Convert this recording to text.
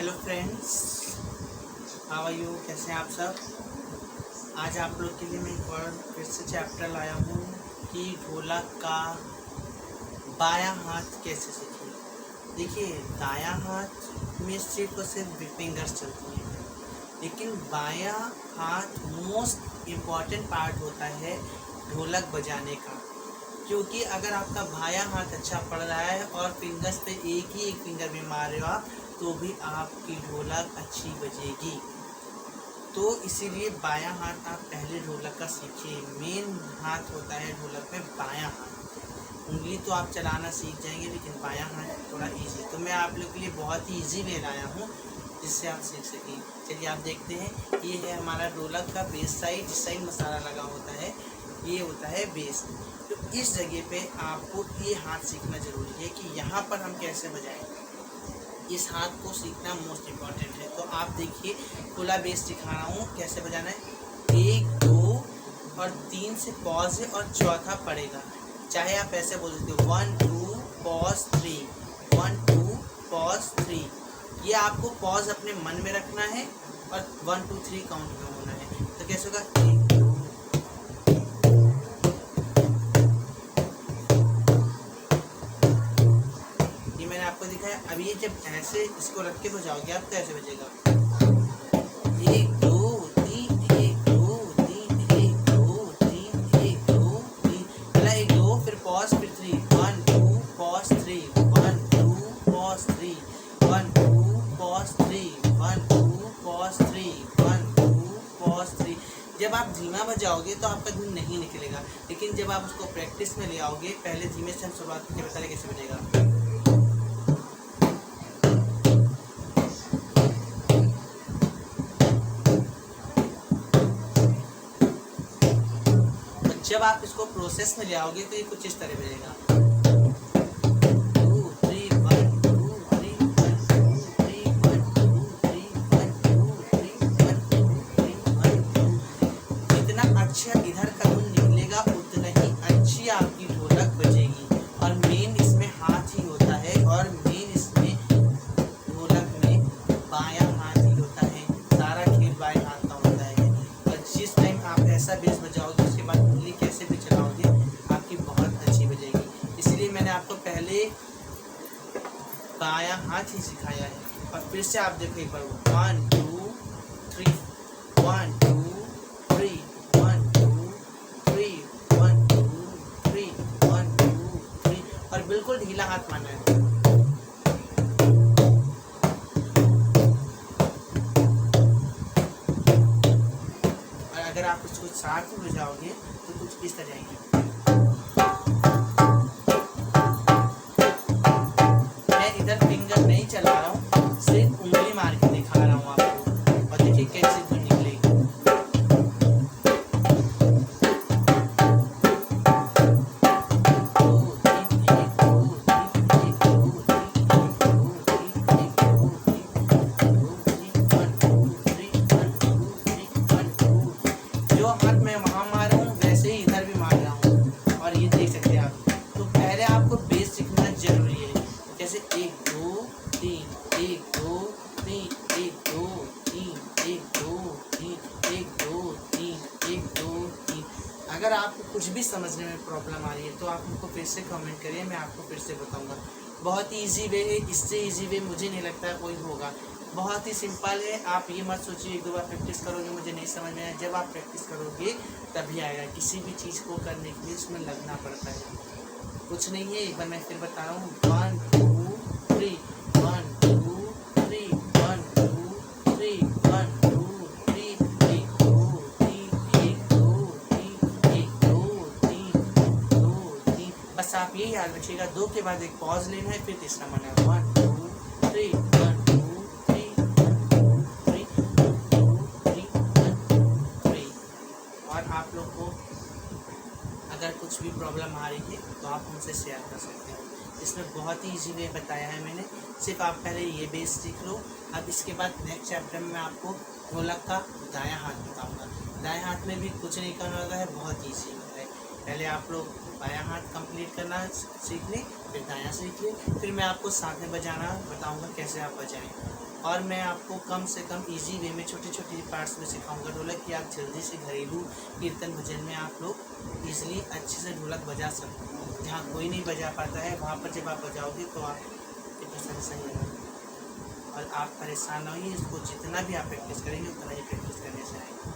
Hello friends, how are you? कैसे हैं आप सब? आज आप लोग के लिए मैं एक और फिर से चैप्टर लाया हूँ कि ढोलक का बायां हाथ कैसे सीखें। देखिए, दायां हाथ में सिर्फ और सिर्फ फिंगर्स चलती हैं, लेकिन बायां हाथ मोस्ट इम्पॉर्टेंट पार्ट होता है ढोलक बजाने का। क्योंकि अगर आपका बायां हाथ अच्छा पड़ रहा है और फिंगर्स पे एक ही एक फिंगर भी मार रहे हो आप, तो भी आपकी ढोलक अच्छी बजेगी। तो इसीलिए बायां हाथ आप पहले ढोलक का सीखिए। मेन हाथ होता है ढोलक में बायां हाथ। उंगली तो आप चलाना सीख जाएंगे, लेकिन बायां हाथ थोड़ा इजी। तो मैं आप लोग के लिए बहुत ही इजी वे लाया हूँ जिससे आप सीख सकें। चलिए आप देखते हैं, ये है हमारा ढोलक का बेस साइड। जिस साइड मसाला लगा होता है ये होता है बेस। तो इस जगह पे आपको ये हाथ सीखना जरूरी है कि यहाँ पर हम कैसे बजाएं। इस हाथ को सीखना मोस्ट इम्पॉर्टेंट है। तो आप देखिए, खुला बेस सिखा रहा हूँ कैसे बजाना है। 1 2 और 3 से पॉज है और चौथा पड़ेगा। चाहे आप ऐसे बोल सकते हो 1 2 पॉज 3, 1 2 पॉज 3। ये आपको पॉज अपने मन में रखना है और 1 2 3 काउंट में होना है। तो कैसे होगा? 1 2। ये मैंने आपको दिखाया। अब ये जब ऐसे इसको रख के बजाओगे आप तो ऐसे बजेगा 1 2 3 1 2 3 1 2 3 1 2 3। पहला 1 2 फिर पॉज फिर 3 1 2 pause 3 1 2 pause 3 1 2 pause 3 1 2 pause 3 1 2 pause 3। जब आप धीमा बजाओगे तो आपका धुन नहीं निकलेगा, लेकिन जब आप उसको प्रैक्टिस में ले आओगे, पहले धीमे से हम शुरुआत करके बता रहे कैसे बजेगा। जब आप इसको प्रोसेस में ले आओगे तो ये कुछ इस तरह बजेगा। 2 3 1 2 3 1 2 3 1 2 3 1 2 3 1 2 3 1 2। जितना अच्छा इधर का धुन निकलेगा उतना ही अच्छी आपकी ढोलक बजेगी। और मेन इसमें हाथ ही होता है, और मेन इसमें ढोलक में बायां हाथ ही होता है। सारा खेल बाएं हाथ का होता है। और जिस टाइम आप ऐसा बेस बजाओगे उसके बाद उंगली कैसे भी चलाओगे आपकी बहुत अच्छी बजेगी। इसलिए मैंने आपको पहले बायां हाथ ही सिखाया है। और फिर से आप देखो एक बार 1 2 3 1 2 3 1 2 3 1 2 3 1 2 3। और बिल्कुल ढीला हाथ मारना है। और अगर आप इसको साथ में बजाओगे तो कुछ इस तरह जाएंगे। मैं इधर फिंगर नहीं चला रहा हूँ, सिर्फ उंगली मार के दिखा रहा हूँ आपको। और देखिए कैसे धुन निकलेगी। जो हाथ मैं वहाँ मार रहा हूँ वैसे ही इधर भी मार रहा हूँ, और ये देख सकते हैं आप। तो पहले आपको बेस सीखना जरूरी है। जैसे 1 2 3 1 2 3 1 2 3 1 2 3 1 2 3 1 2 3। अगर आपको कुछ भी समझने में प्रॉब्लम आ रही है तो आप हमको फिर से कमेंट करिए, मैं आपको फिर से बताऊंगा। बहुत ही ईजी वे है, इससे ईजी वे मुझे नहीं लगता कोई होगा। बहुत ही सिंपल है। आप ये मत सोचिए 1 2 बार प्रैक्टिस करोगे मुझे नहीं समझ में आया। जब आप प्रैक्टिस करोगे तभी आएगा। किसी भी चीज़ को करने के लिए उसमें लगना पड़ता है, कुछ नहीं है। एक बार मैं फिर बता रहा हूँ 1 2 3 1 2 3 1 2 3 1 2 3 1 2 3 1 2 3 1 2 3 2 3। बस आप ये याद रखिएगा, 2 के बाद एक पॉज लेना है, फिर तीसरा मन है 1 2 3 1 2 3 1 2 3 1 2 3 1 2 3। और आप लोग को अगर कुछ भी प्रॉब्लम आ रही है तो आप हमसे शेयर कर सकते हैं। इसमें बहुत ही इजी वे बताया है मैंने। सिर्फ आप पहले ये बेस सीख लो। अब इसके बाद नेक्स्ट चैप्टर में मैं आपको ढोलक का दायां हाथ बताऊंगा। दाएं हाथ में भी कुछ नहीं करना होता है, बहुत ईजी है। पहले आप लोग बायां हाथ कंप्लीट करना सीख लें, फिर दायां सीख लें, फिर मैं आपको साथ में बजाना बताऊँगा कैसे आप बजाएँ। और मैं आपको कम से कम इजी वे में छोटे छोटे पार्ट्स में सिखाऊंगा ढोलक कि आप जल्दी से घरेलू कीर्तन भजन में आप लोग ईजिली अच्छे से ढोलक बजा सकते हो। जहाँ कोई नहीं बजा पाता है वहाँ पर जब आप बजाओगे तो आपकी प्रशंसा ही होगी और आप परेशान ना होइए। इसको जितना भी आप प्रैक्टिस करेंगे उतना ही प्रैक्टिस करने से आएंगे।